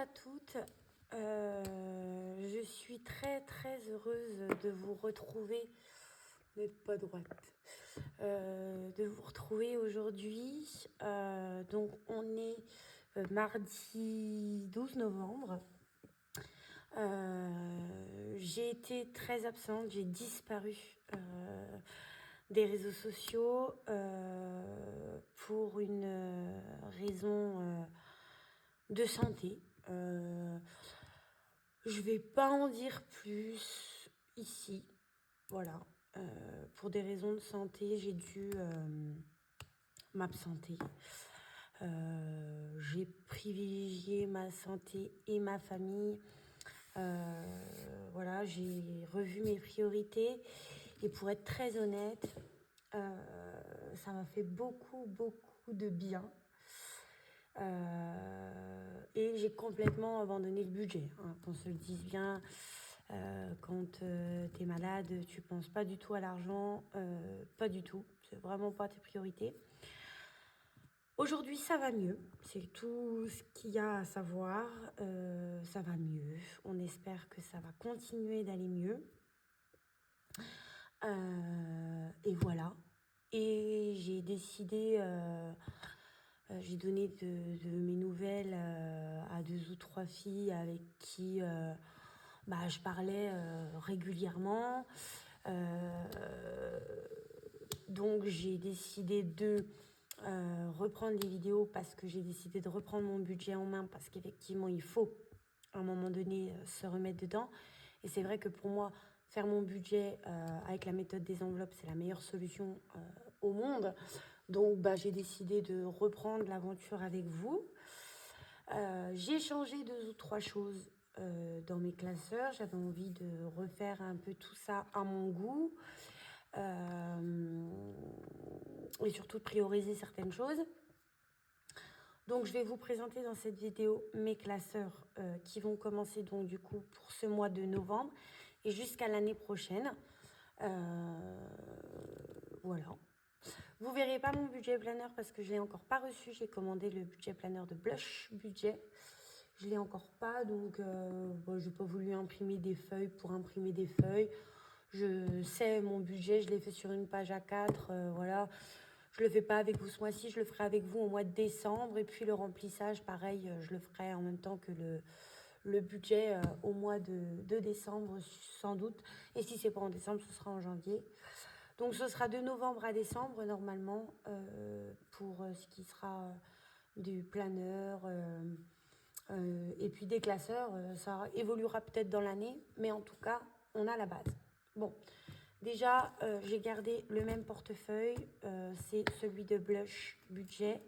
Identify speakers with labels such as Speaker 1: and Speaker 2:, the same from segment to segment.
Speaker 1: à toutes. Je suis très heureuse de vous retrouver. N'êtes pas droite. De vous retrouver aujourd'hui. Donc on est mardi 12 novembre. J'ai été très absente, j'ai disparu des réseaux sociaux pour une raison de santé. Je vais pas en dire plus ici, voilà. Pour des raisons de santé, j'ai dû m'absenter. J'ai privilégié ma santé et ma famille. Voilà, j'ai revu mes priorités et pour être très honnête, ça m'a fait beaucoup de bien. Et j'ai complètement abandonné le budget, hein, qu'on se le dise bien. Quand t'es malade, tu penses pas du tout à l'argent, pas du tout, c'est vraiment pas tes priorités. Aujourd'hui, ça va mieux, c'est tout ce qu'il y a à savoir. Ça va mieux, on espère que ça va continuer d'aller mieux. Et voilà. Et j'ai décidé, j'ai donné de mes nouvelles à 2 ou 3 filles avec qui je parlais régulièrement. Donc j'ai décidé de reprendre des vidéos parce que j'ai décidé de reprendre mon budget en main parce qu'effectivement il faut à un moment donné se remettre dedans. Et c'est vrai que pour moi, faire mon budget avec la méthode des enveloppes, c'est la meilleure solution au monde. Donc j'ai décidé de reprendre l'aventure avec vous. J'ai changé 2 ou 3 choses dans mes classeurs. J'avais envie de refaire un peu tout ça à mon goût. Et surtout de prioriser certaines choses. Donc je vais vous présenter dans cette vidéo mes classeurs qui vont commencer donc du coup pour ce mois de novembre et jusqu'à l'année prochaine. Voilà. Vous verrez pas mon budget planner parce que je l'ai encore pas reçu. J'ai commandé le budget planner de Blush Budget. Je l'ai encore pas, donc j'ai pas voulu imprimer des feuilles pour imprimer des feuilles. Je sais mon budget, je l'ai fait sur une page A4, voilà. Je le fais pas avec vous ce mois-ci, je le ferai avec vous au mois de décembre. Et puis le remplissage, pareil, je le ferai en même temps que le budget au mois de décembre, sans doute. Et si c'est pas en décembre, ce sera en janvier. Donc ce sera de novembre à décembre, normalement, pour ce qui sera du planeur. Et puis des classeurs, ça évoluera peut-être dans l'année. Mais en tout cas, on a la base. Bon. Déjà, j'ai gardé le même portefeuille, c'est celui de Blush Budget.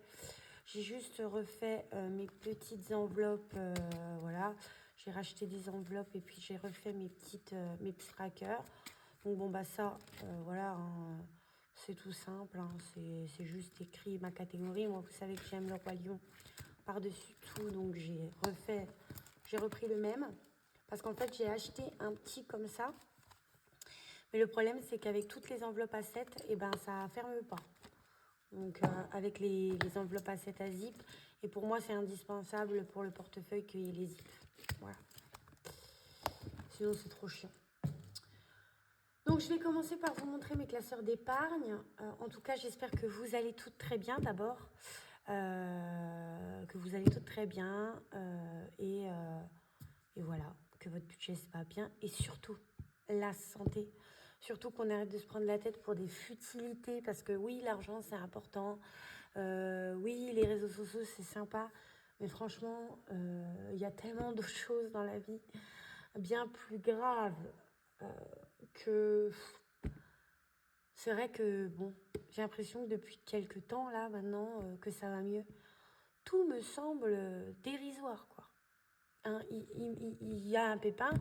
Speaker 1: J'ai juste refait mes petites enveloppes, voilà. J'ai racheté des enveloppes et puis j'ai refait mes petits trackers. Donc bon, ça, voilà, hein, c'est tout simple, hein, c'est juste écrit ma catégorie. Moi, vous savez que j'aime le roi lion par-dessus tout, donc j'ai repris le même. Parce qu'en fait, j'ai acheté un petit comme ça. Mais le problème, c'est qu'avec toutes les enveloppes à 7, ça ferme pas. Donc, avec les enveloppes à 7 à zip. Et pour moi, c'est indispensable pour le portefeuille qu'il y ait les zips. Voilà. Sinon, c'est trop chiant. Donc, je vais commencer par vous montrer mes classeurs d'épargne. En tout cas, j'espère que vous allez toutes très bien d'abord. Que vous allez toutes très bien. Et voilà, que votre budget se va bien. Et surtout, la santé. Surtout qu'on arrête de se prendre la tête pour des futilités. Parce que oui, l'argent, c'est important. Oui, les réseaux sociaux, c'est sympa. Mais franchement, il y a tellement d'autres choses dans la vie bien plus graves que... C'est vrai que, bon, j'ai l'impression que depuis quelques temps, là, maintenant, que ça va mieux. Tout me semble dérisoire, quoi. Hein, il y a un pépin.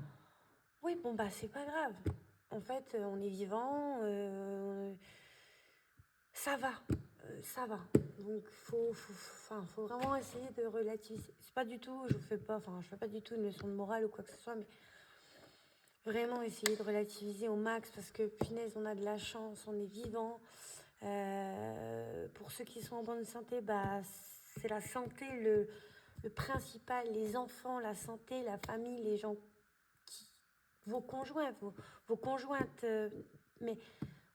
Speaker 1: Oui, bon, c'est pas grave. En fait, on est vivant. Ça va. Ça va. Donc, faut vraiment essayer de relativiser. C'est pas du tout, je fais pas du tout une leçon de morale ou quoi que ce soit, mais vraiment essayer de relativiser au max parce que, punaise, on a de la chance, on est vivant. Pour ceux qui sont en bonne santé, c'est la santé le principal, les enfants, la santé, la famille, les gens, vos conjoints, vos conjointes, mais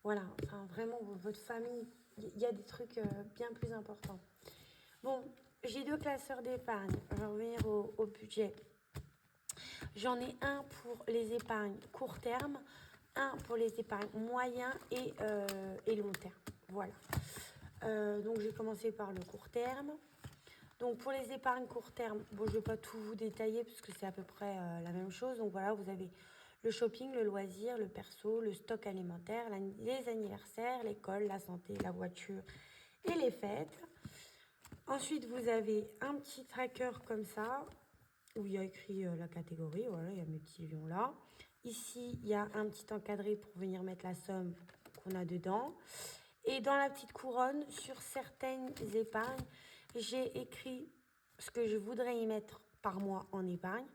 Speaker 1: voilà, enfin vraiment votre famille, il y a des trucs bien plus importants. Bon, j'ai 2 classeurs d'épargne. Je vais revenir au budget. J'en ai un pour les épargnes court terme, un pour les épargnes moyen et long terme. Voilà. Donc j'ai commencé par le court terme. Donc pour les épargnes court terme, bon, je ne vais pas tout vous détailler puisque c'est à peu près la même chose. Donc voilà, vous avez le shopping, le loisir, le perso, le stock alimentaire, les anniversaires, l'école, la santé, la voiture et les fêtes. Ensuite, vous avez un petit tracker comme ça, où il y a écrit la catégorie, voilà, il y a mes petits lions là. Ici, il y a un petit encadré pour venir mettre la somme qu'on a dedans. Et dans la petite couronne, sur certaines épargnes, j'ai écrit ce que je voudrais y mettre par mois en épargne.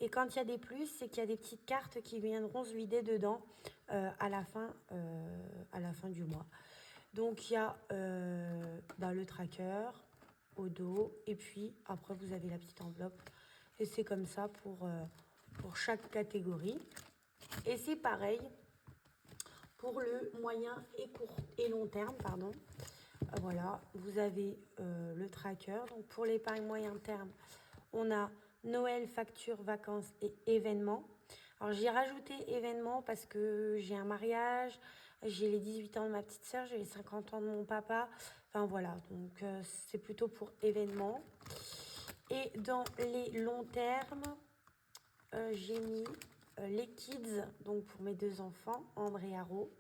Speaker 1: Et quand il y a des plus, c'est qu'il y a des petites cartes qui viendront se vider dedans à la fin du mois. Donc, il y a le tracker au dos. Et puis, après, vous avez la petite enveloppe. Et c'est comme ça pour chaque catégorie. Et c'est pareil pour le moyen et long terme, pardon. Voilà, vous avez le tracker. Donc, pour l'épargne moyen terme, on a Noël, factures, vacances et événements. Alors, j'ai rajouté événements parce que j'ai un mariage, j'ai les 18 ans de ma petite sœur, j'ai les 50 ans de mon papa. Enfin, voilà, donc c'est plutôt pour événements. Et dans les longs termes, j'ai mis les kids, donc pour mes 2 enfants, Ambre et Haro,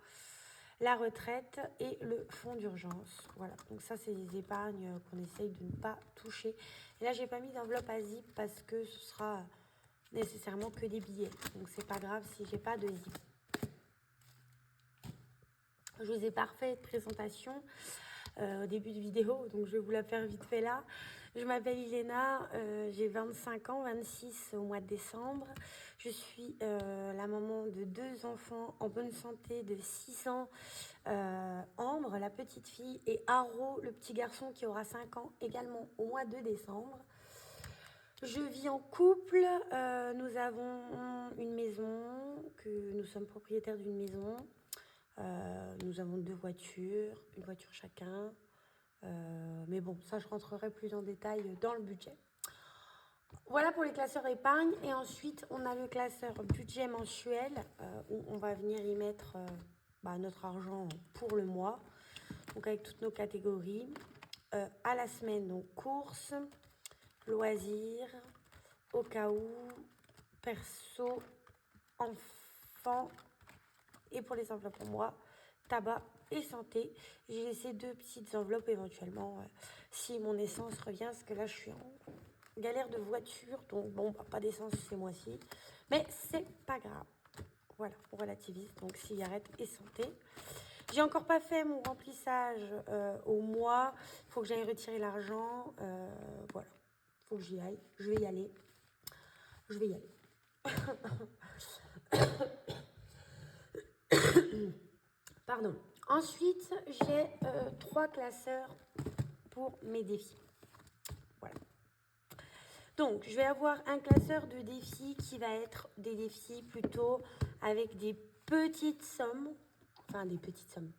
Speaker 1: la retraite et le fonds d'urgence. Voilà, donc ça c'est des épargnes qu'on essaye de ne pas toucher. Et là j'ai pas mis d'enveloppe à zip parce que ce sera nécessairement que des billets. Donc c'est pas grave si j'ai pas de zip. Je vous ai pas refait de présentation au début de vidéo, donc je vais vous la faire vite fait là. Je m'appelle Iléna, j'ai 25 ans, 26 au mois de décembre. Je suis la maman de 2 enfants en bonne santé de 6 ans, Ambre, la petite fille, et Haro, le petit garçon qui aura 5 ans également au mois de décembre. Je vis en couple, nous avons une maison, que nous sommes propriétaires d'une maison. Nous avons 2 voitures, une voiture chacun. Mais bon, ça je rentrerai plus en détail dans le budget. Voilà pour les classeurs épargne. Et ensuite, on a le classeur budget mensuel où on va venir y mettre notre argent pour le mois. Donc avec toutes nos catégories. À la semaine, donc courses, loisirs, au cas où, perso, enfants. Et pour les enveloppes pour moi, tabac et santé. J'ai laissé 2 petites enveloppes éventuellement si mon essence revient, parce que là je suis en galère de voiture, donc bon, pas d'essence ce mois-ci, mais c'est pas grave. Voilà, on relativise, donc cigarette et santé. J'ai encore pas fait mon remplissage au mois, il faut que j'aille retirer l'argent, voilà, il faut que j'y aille, je vais y aller, Pardon. Ensuite, j'ai 3 classeurs pour mes défis. Voilà. Donc, je vais avoir un classeur de défis qui va être des défis plutôt avec des petites sommes. Enfin, des petites sommes.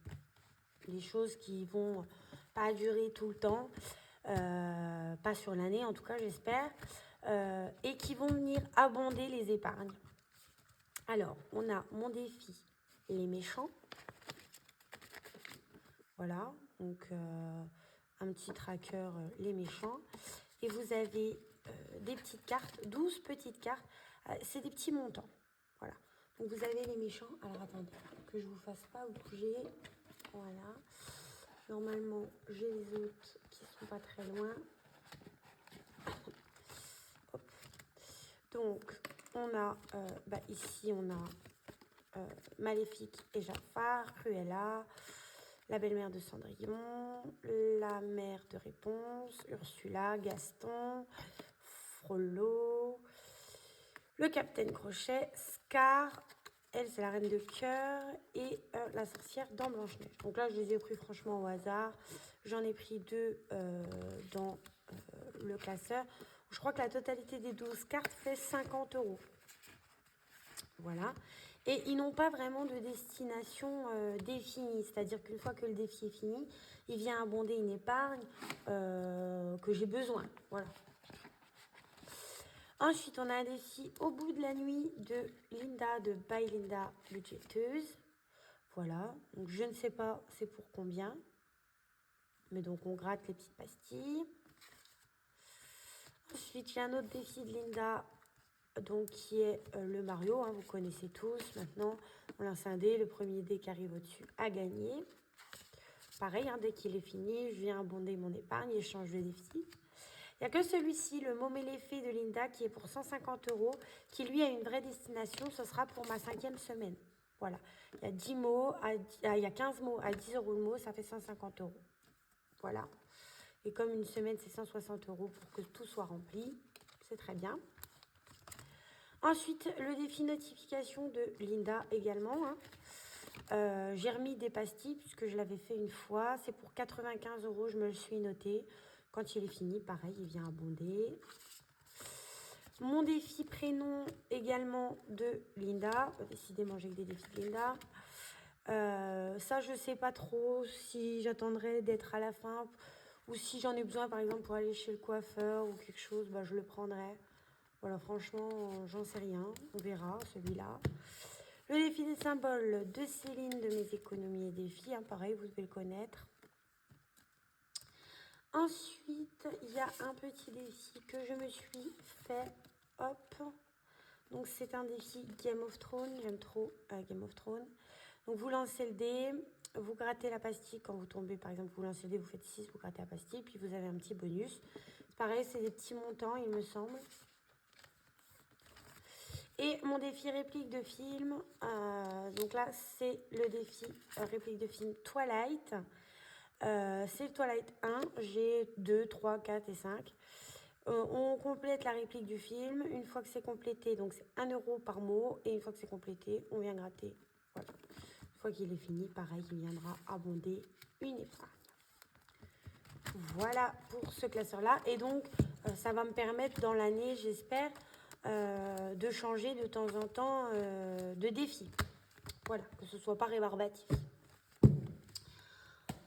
Speaker 1: Des choses qui vont pas durer tout le temps. Pas sur l'année, en tout cas, j'espère. Et qui vont venir abonder les épargnes. Alors, on a mon défi, les méchants. Voilà, donc un petit tracker, les méchants. Et vous avez des petites cartes, 12 petites cartes. C'est des petits montants. Voilà. Donc vous avez les méchants. Alors attendez, que je vous fasse pas bouger. Voilà. Normalement, j'ai les autres qui sont pas très loin. Hop. Donc, on a ici, on a Maléfique et Jafar, Cruella, la belle-mère de Cendrillon, la mère de Réponse, Ursula, Gaston, Frollo, le capitaine Crochet, Scar, elle c'est la reine de cœur, et la sorcière dans Blanche-Neige. Donc là je les ai pris franchement au hasard, j'en ai pris 2 dans le classeur. Je crois que la totalité des 12 cartes fait 50 euros. Voilà. Et ils n'ont pas vraiment de destination définie. C'est-à-dire qu'une fois que le défi est fini, il vient abonder une épargne que j'ai besoin. Voilà. Ensuite, on a un défi au bout de la nuit de Linda, de By Linda Budgeteuse. Voilà. Donc, je ne sais pas c'est pour combien. Mais donc, on gratte les petites pastilles. Ensuite, il y a un autre défi de Linda, donc qui est le Mario. Hein, vous connaissez tous. Maintenant, on lance un dé. Le premier dé qui arrive au-dessus a gagné. Pareil, hein, dès qu'il est fini, je viens abonder mon épargne et je change de défi. Il n'y a que celui-ci, le mot mêlé-fait de Linda, qui est pour 150 euros, qui lui a une vraie destination. Ce sera pour ma 5e semaine. Voilà. Il y a 10 mots, il y a 15 mots à 10 euros le mot, ça fait 150 euros. Voilà. Et comme une semaine, c'est 160 euros pour que tout soit rempli. C'est très bien. Ensuite, le défi notification de Linda également. Hein. J'ai remis des pastilles puisque je l'avais fait une fois. C'est pour 95 euros, je me le suis noté. Quand il est fini, pareil, il vient abonder. Mon défi prénom également de Linda. Décidément, j'ai que des défis de Linda. Ça, je ne sais pas trop si j'attendrai d'être à la fin ou si j'en ai besoin, par exemple, pour aller chez le coiffeur ou quelque chose, bah, je le prendrai. Voilà, franchement, j'en sais rien. On verra, celui-là. Le défi des symboles de Céline de mes économies et défis. Hein, pareil, vous devez le connaître. Ensuite, il y a un petit défi que je me suis fait. Hop. Donc, c'est un défi Game of Thrones. J'aime trop Game of Thrones. Donc, vous lancez le dé. Vous grattez la pastille quand vous tombez. Par exemple, vous lancez le dé, vous faites 6, vous grattez la pastille. Puis, vous avez un petit bonus. Pareil, c'est des petits montants, il me semble. Et mon défi réplique de film, donc là c'est le défi réplique de film Twilight. C'est le Twilight 1, j'ai 2, 3, 4 et 5. On complète la réplique du film. Une fois que c'est complété, donc c'est 1 euro par mot. Et une fois que c'est complété, on vient gratter. Voilà. Une fois qu'il est fini, pareil, il viendra abonder une épargne. Voilà pour ce classeur-là. Et donc, ça va me permettre dans l'année, j'espère, de changer de temps en temps de défi. Voilà, que ce soit pas rébarbatif.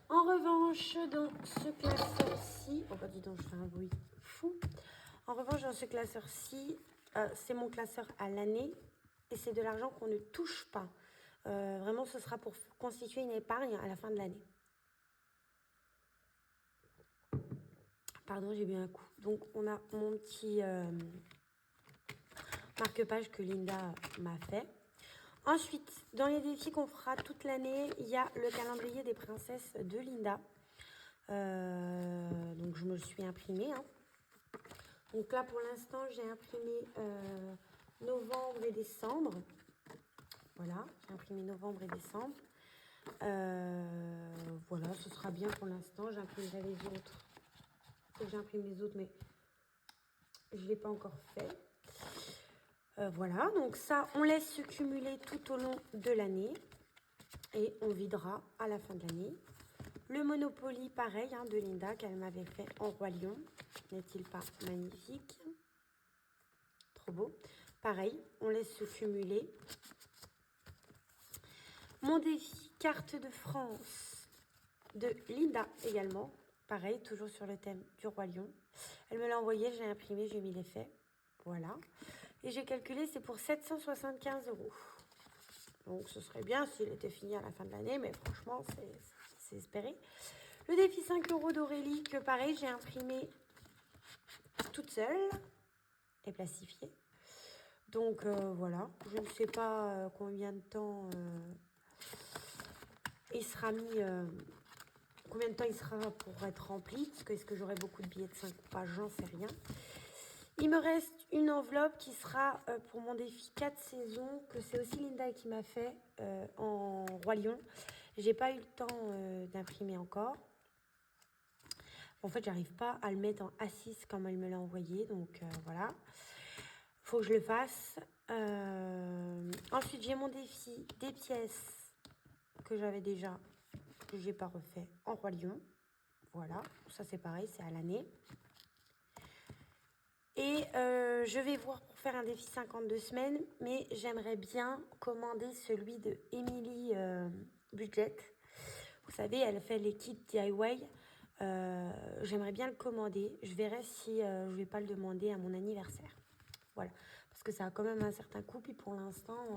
Speaker 1: En revanche, dans ce classeur-ci... Oh bah dis donc, je fais un bruit fou. En revanche, dans ce classeur-ci, c'est mon classeur à l'année. Et c'est de l'argent qu'on ne touche pas. Vraiment, ce sera pour constituer une épargne à la fin de l'année. Pardon, j'ai bu un coup. Donc, on a mon petit marque-page que Linda m'a fait. Ensuite, dans les défis qu'on fera toute l'année, il y a le calendrier des princesses de Linda. Donc, je me le suis imprimé. Hein. Donc là, pour l'instant, j'ai imprimé novembre et décembre. Voilà, j'ai imprimé novembre et décembre. Voilà, ce sera bien pour l'instant. J'imprimerai les autres. J'imprime les autres, mais je ne l'ai pas encore fait. Voilà, donc ça, on laisse se cumuler tout au long de l'année. Et on videra à la fin de l'année. Le Monopoly, pareil, hein, de Linda, qu'elle m'avait fait en Roi Lion. N'est-il pas magnifique? Trop beau. Pareil, on laisse se cumuler. Mon défi carte de France de Linda également. Pareil, toujours sur le thème du Roi Lion. Elle me l'a envoyé, j'ai imprimé, j'ai mis les faits. Voilà. Et j'ai calculé, c'est pour 775 euros. Donc, ce serait bien s'il était fini à la fin de l'année, mais franchement, c'est espéré. Le défi 5 euros d'Aurélie, que pareil, j'ai imprimé toute seule et plastifié. Donc, voilà. Je ne sais pas combien de temps il sera mis... combien de temps il sera pour être rempli, parce que est-ce que j'aurai beaucoup de billets de 5 ou pas, j'en sais rien. Il me reste une enveloppe qui sera pour mon défi 4 saisons, que c'est aussi Linda qui m'a fait en Roi Lion. J'ai pas eu le temps d'imprimer encore. En fait, j'arrive pas à le mettre en A6 comme elle me l'a envoyé, donc voilà. Faut que je le fasse. Ensuite, j'ai mon défi des pièces que j'avais déjà, que j'ai pas refait en Roi Lion. Voilà, ça c'est pareil, c'est à l'année. Et je vais voir pour faire un défi 52 semaines, mais j'aimerais bien commander celui de Emily Budget. Vous savez, elle fait les kits DIY. J'aimerais bien le commander. Je verrai si je vais pas le demander à mon anniversaire. Voilà, parce que ça a quand même un certain coût. Puis pour l'instant,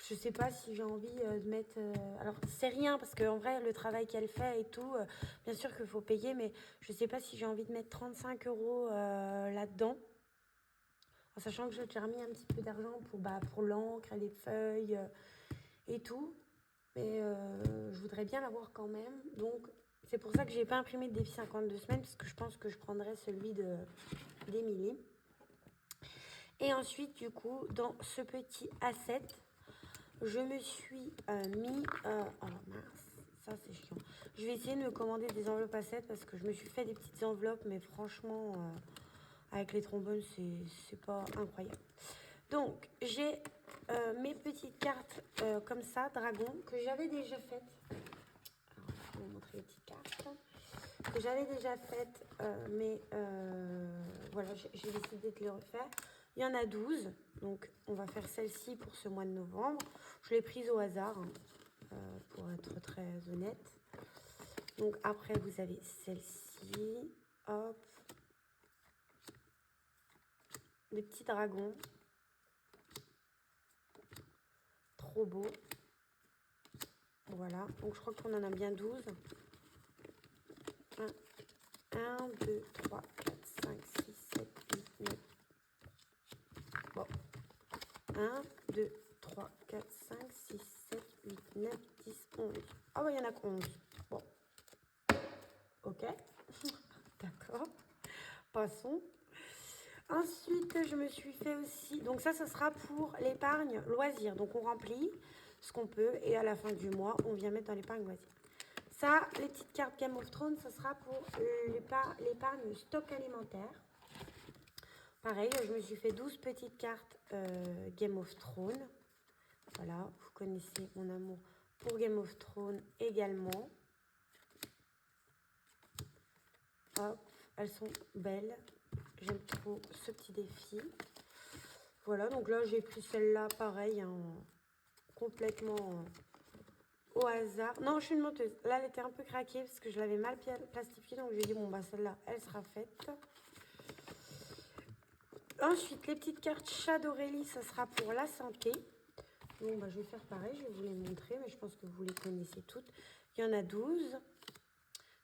Speaker 1: je sais pas si j'ai envie de mettre... alors, c'est rien, parce qu'en vrai, le travail qu'elle fait et tout, bien sûr qu'il faut payer, mais je sais pas si j'ai envie de mettre 35 euros là-dedans. En sachant que j'ai déjà remis un petit peu d'argent pour l'encre, les feuilles et tout. Mais je voudrais bien l'avoir quand même. Donc, c'est pour ça que j'ai pas imprimé de défi 52 semaines, parce que je pense que je prendrai celui d'Emily. Et ensuite, du coup, dans ce petit asset, je me suis mis... oh mince, ça c'est chiant. Je vais essayer de me commander des enveloppes assiettes parce que je me suis fait des petites enveloppes, mais franchement, avec les trombones, c'est pas incroyable. Donc, j'ai mes petites cartes comme ça, dragon, que j'avais déjà faites. Alors, je vais vous montrer les petites cartes. Que j'avais déjà faites, mais voilà, j'ai décidé de les refaire. Il y en a 12, donc on va faire celle-ci pour ce mois de novembre. Je l'ai prise au hasard, hein, pour être très honnête. Donc après, vous avez celle-ci, hop, des petits dragons, trop beau. Voilà, donc je crois qu'on en a bien 12. 1, 2, 3, 4, 5, 6, 7, 8, 9. Bon. 1, 2, 3, 4, 5, 6, 7, 8, 9, 10, 11. Ah bah il y en a que 11. Bon. Ok. D'accord. Passons. Ensuite, je me suis fait aussi... Donc ça, ce sera pour l'épargne loisir. Donc on remplit ce qu'on peut et à la fin du mois, on vient mettre dans l'épargne loisir. Ça, les petites cartes Game of Thrones, ça sera pour l'épargne stock alimentaire. Pareil, je me suis fait 12 petites cartes Game of Thrones. Voilà, vous connaissez mon amour pour Game of Thrones également. Hop, elles sont belles. J'aime trop ce petit défi. Voilà, donc là, j'ai pris celle-là, pareil, hein, complètement au hasard. Non, je suis une menteuse. Là, elle était un peu craquée parce que je l'avais mal plastifiée. Donc, j'ai dit, bon, bah, celle-là, elle sera faite. Ensuite, les petites cartes Chat d'Aurélie, ça sera pour la santé. Bon, bah, je vais faire pareil, je vais vous les montrer, mais je pense que vous les connaissez toutes. Il y en a 12.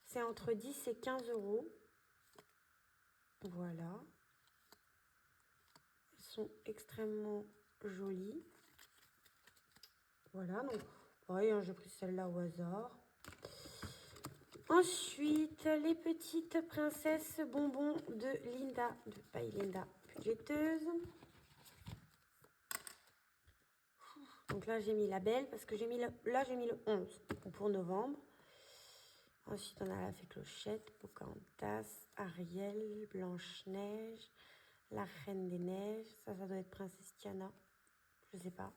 Speaker 1: C'est entre 10 et 15 euros. Voilà. Elles sont extrêmement jolies. Voilà, donc, pareil, hein, j'ai pris celle-là au hasard. Ensuite, les petites princesses bonbons de Linda, de Paille Linda, budgéteuse. Donc là, j'ai mis la belle parce que j'ai mis le 11 pour novembre. Ensuite, on a la fée Clochette, Pocahontas, Ariel, Blanche-Neige, la Reine des Neiges. Ça doit être Princesse Tiana. Je sais pas.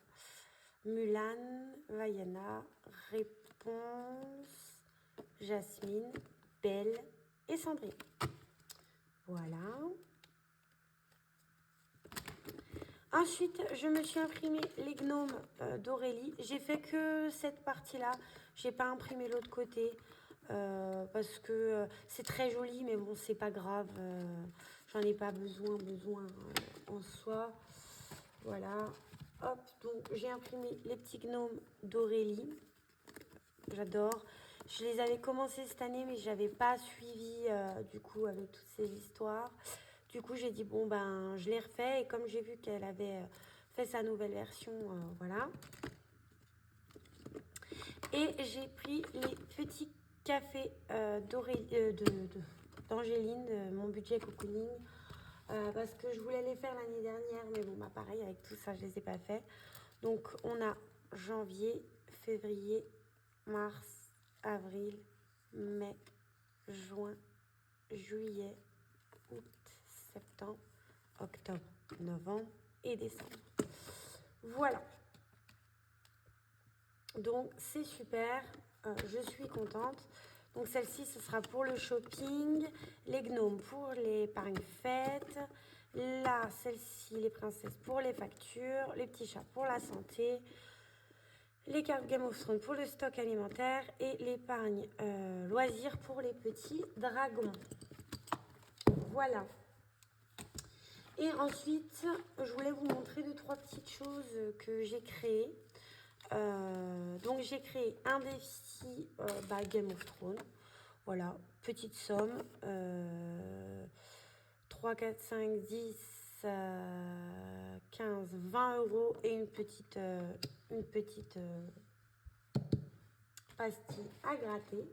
Speaker 1: Mulan, Vaiana, Réponse, Jasmine, Belle et Cendrille. Voilà. Ensuite, je me suis imprimé les gnomes d'Aurélie. J'ai fait que cette partie-là. J'ai pas imprimé l'autre côté parce que c'est très joli, mais bon, c'est pas grave. J'en ai pas besoin en soi. Voilà. Hop, donc j'ai imprimé les petits gnomes d'Aurélie. J'adore. Je les avais commencé cette année, mais je n'avais pas suivi du coup avec toutes ces histoires. Du coup, j'ai dit, bon, ben, je l'ai refait. Et comme j'ai vu qu'elle avait fait sa nouvelle version, voilà. Et j'ai pris les petits cafés d'Angéline, de mon budget cocooning. Parce que je voulais les faire l'année dernière. Mais bon, bah, pareil, avec tout ça, je ne les ai pas fait. Donc, on a janvier, février, mars, avril, mai, juin, juillet, août, septembre, octobre, novembre et décembre. Voilà. Donc, c'est super. Je suis contente. Donc celle-ci, ce sera pour le shopping. Les gnomes pour l'épargne fête. Là, celle-ci, les princesses pour les factures. Les petits chats pour la santé. Les cartes Game of Thrones pour le stock alimentaire. Et l'épargne loisir pour les petits dragons. Voilà. Et ensuite, je voulais vous montrer 2-3 petites choses que j'ai créées. Donc j'ai créé un défi Game of Thrones. Voilà, petite somme. 3, 4, 5, 10, 15, 20 euros et une petite pastille à gratter.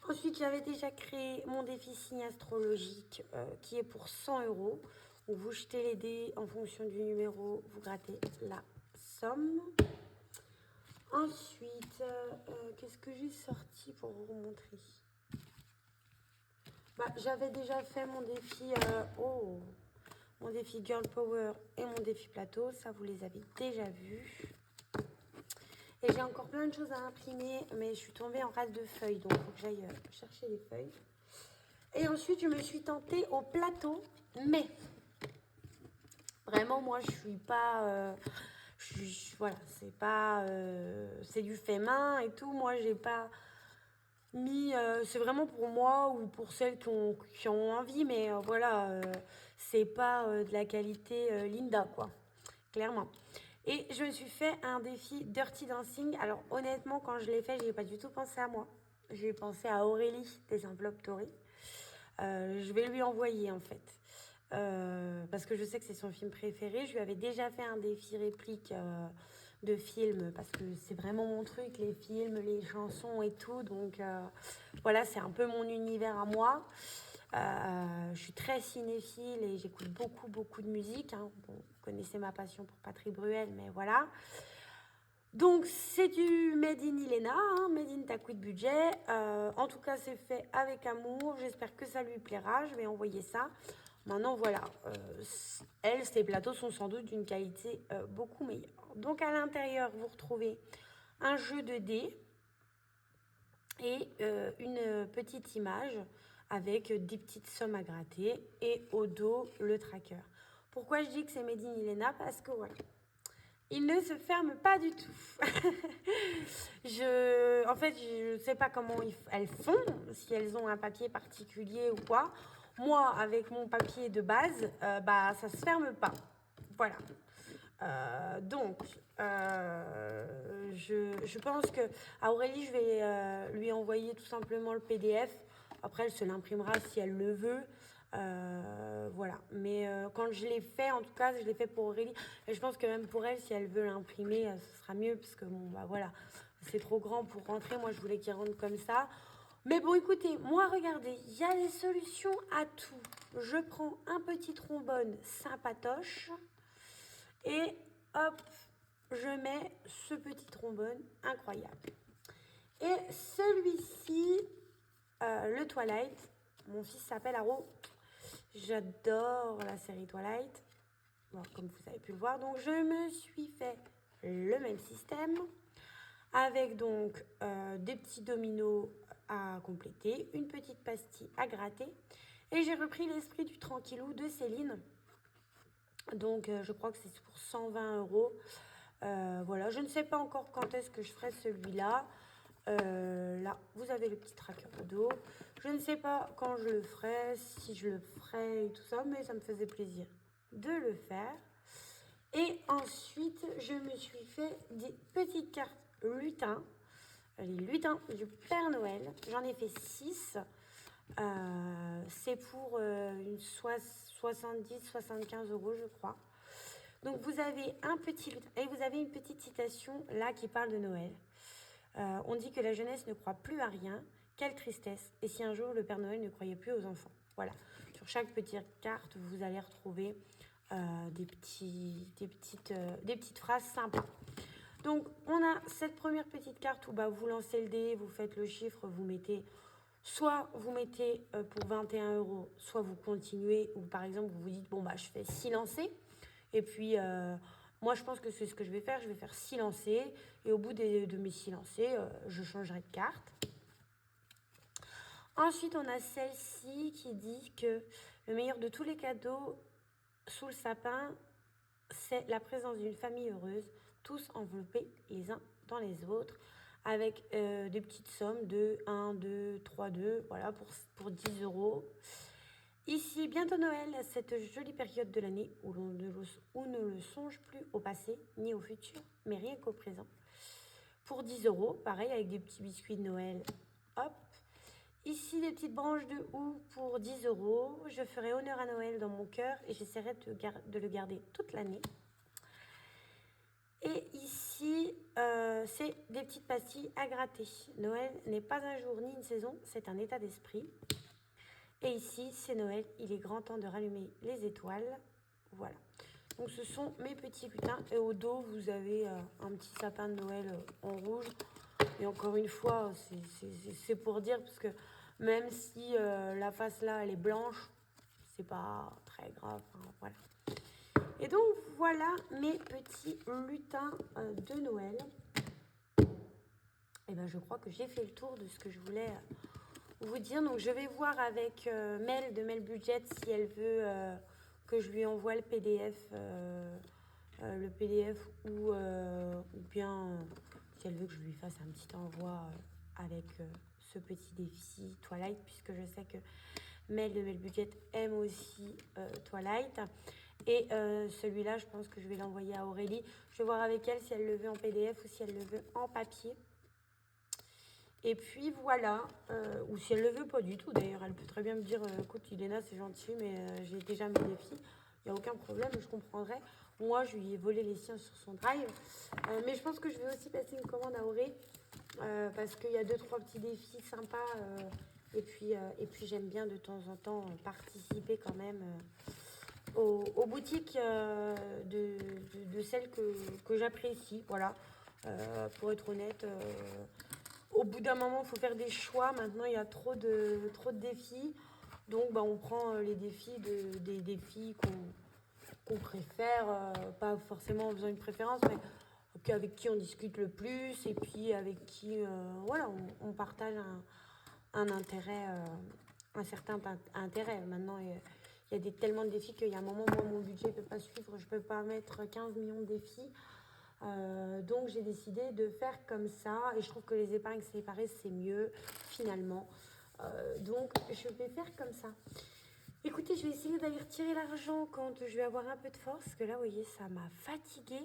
Speaker 1: Ensuite, j'avais déjà créé mon défi signe astrologique qui est pour 100 euros. Donc, vous jetez les dés en fonction du numéro, vous grattez la somme. Ensuite, qu'est-ce que j'ai sorti pour vous montrer? J'avais déjà fait mon défi, mon défi Girl Power et mon défi plateau. Ça, vous les avez déjà vus. Et j'ai encore plein de choses à imprimer, mais je suis tombée en rate de feuilles, donc il faut que j'aille chercher les feuilles. Et ensuite, je me suis tentée au plateau, mais vraiment, moi, je suis pas... voilà, c'est pas... c'est du fait main et tout. Moi, j'ai pas mis... c'est vraiment pour moi ou pour celles qui ont envie, mais voilà, c'est pas de la qualité Linda, quoi, clairement. Et je me suis fait un défi Dirty Dancing. Alors honnêtement, quand je l'ai fait, je n'ai pas du tout pensé à moi. J'ai pensé à Aurélie des enveloppes dorées. Je vais lui envoyer en fait. Parce que je sais que c'est son film préféré. Je lui avais déjà fait un défi réplique de film parce que c'est vraiment mon truc, les films, les chansons et tout. Donc voilà, c'est un peu mon univers à moi. Je suis très cinéphile et j'écoute beaucoup de musique. Hein. Bon, vous connaissez ma passion pour Patrick Bruel, mais voilà. Donc, c'est du Made in Ilena, hein, Made in ta de budget. En tout cas, c'est fait avec amour. J'espère que ça lui plaira. Je vais envoyer ça. Maintenant, voilà. Ses plateaux sont sans doute d'une qualité beaucoup meilleure. Donc, à l'intérieur, vous retrouvez un jeu de dés et une petite image avec des petites sommes à gratter et au dos le tracker. Pourquoi je dis que c'est Made in Ilena? Parce que voilà, il ne se ferme pas du tout. En fait, je ne sais pas comment elles font, si elles ont un papier particulier ou quoi. Moi, avec mon papier de base, ça se ferme pas. Voilà. Donc, je pense que à Aurélie, je vais lui envoyer tout simplement le PDF. Après, elle se l'imprimera si elle le veut. Voilà. Mais quand je l'ai fait, en tout cas, je l'ai fait pour Aurélie. Et je pense que même pour elle, si elle veut l'imprimer, ce sera mieux. Parce que, bon, voilà, c'est trop grand pour rentrer. Moi, je voulais qu'il rentre comme ça. Mais bon, écoutez, moi, regardez, il y a des solutions à tout. Je prends un petit trombone sympatoche. Et hop, je mets ce petit trombone incroyable. Et celui-ci, le Twilight, mon fils s'appelle Haro. J'adore la série Twilight, bon, comme vous avez pu le voir. Donc, je me suis fait le même système avec donc des petits dominos à compléter, une petite pastille à gratter. Et j'ai repris l'esprit du tranquillou de Céline. Donc, je crois que c'est pour 120 euros. Voilà, je ne sais pas encore quand est-ce que je ferai celui-là. Là, vous avez le petit tracker au dos. Je ne sais pas quand je le ferai, si je le ferai et tout ça, mais ça me faisait plaisir de le faire. Et ensuite, je me suis fait des petites cartes lutins. Les lutins du Père Noël. J'en ai fait 6. C'est pour une 70-75 euros, je crois. Donc, vous avez un petit lutin et vous avez une petite citation là qui parle de Noël. On dit que la jeunesse ne croit plus à rien. Quelle tristesse. Et si un jour le Père Noël ne croyait plus aux enfants. Voilà. Sur chaque petite carte, vous allez retrouver des petites phrases sympas. Donc, on a cette première petite carte où vous lancez le dé, vous faites le chiffre, vous mettez... Soit vous mettez pour 21 euros, soit vous continuez, ou par exemple, vous vous dites, bon, je fais 6 lancers. Et puis, moi, je pense que c'est ce que je vais faire. Je vais faire 6 lancers. Et au bout de mes 6 lancers, je changerai de carte. Ensuite, on a celle-ci qui dit que le meilleur de tous les cadeaux sous le sapin, c'est la présence d'une famille heureuse, tous enveloppés les uns dans les autres, avec des petites sommes de 1, 2, 3, 2, voilà, pour 10 euros. Ici, bientôt Noël, cette jolie période de l'année où l'on ne le songe plus au passé ni au futur, mais rien qu'au présent. Pour 10 euros, pareil, avec des petits biscuits de Noël, hop. Ici, des petites branches de houx pour 10 euros. Je ferai honneur à Noël dans mon cœur et j'essaierai de le garder toute l'année. Et ici, c'est des petites pastilles à gratter. Noël n'est pas un jour ni une saison, c'est un état d'esprit. Et ici, c'est Noël, il est grand temps de rallumer les étoiles. Voilà. Donc, ce sont mes petits lutins. Et au dos, vous avez un petit sapin de Noël en rouge. Et encore une fois, c'est pour dire, parce que même si la face là, elle est blanche, c'est pas très grave. Hein, voilà. Et donc, voilà mes petits lutins de Noël. Et ben, je crois que j'ai fait le tour de ce que je voulais vous dire. Donc, je vais voir avec Mel de Mel Budget si elle veut que je lui envoie le PDF, ou bien si elle veut que je lui fasse un petit envoi avec ce petit défi Twilight, puisque je sais que Mel de Mel Budget aime aussi Twilight. Et celui-là, je pense que je vais l'envoyer à Aurélie. Je vais voir avec elle si elle le veut en PDF ou si elle le veut en papier. Et puis voilà, ou si elle le veut pas du tout d'ailleurs, elle peut très bien me dire écoute Iléna c'est gentil mais j'ai déjà mes défis, il n'y a aucun problème, je comprendrai. Moi je lui ai volé les siens sur son drive, mais je pense que je vais aussi passer une commande à Auré, parce qu'il y a 2-3 petits défis sympas, et puis j'aime bien de temps en temps participer quand même aux boutiques de celles que j'apprécie, voilà. Pour être honnête, au bout d'un moment, il faut faire des choix. Maintenant, il y a trop de défis. Donc, bah, on prend les défis des défis qu'on préfère. Pas forcément en faisant une préférence, mais avec qui on discute le plus. Et puis, avec qui voilà, on partage un intérêt, un certain intérêt. Maintenant, il y a tellement de défis qu'il y a un moment, moi, mon budget ne peut pas suivre. Je ne peux pas mettre 15 millions de défis. Donc j'ai décidé de faire comme ça et je trouve que les épargnes séparées c'est mieux finalement, donc je vais faire comme ça. Écoutez, je vais essayer d'aller retirer l'argent quand je vais avoir un peu de force, parce que là vous voyez ça m'a fatiguée.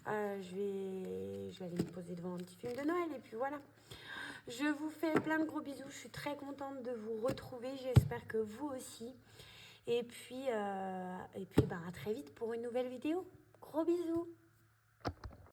Speaker 1: Je vais aller me poser devant un petit film de Noël et puis voilà. Je vous fais plein de gros bisous, je suis très contente de vous retrouver, j'espère que vous aussi. Et puis, ben, à très vite pour une nouvelle vidéo. Gros bisous.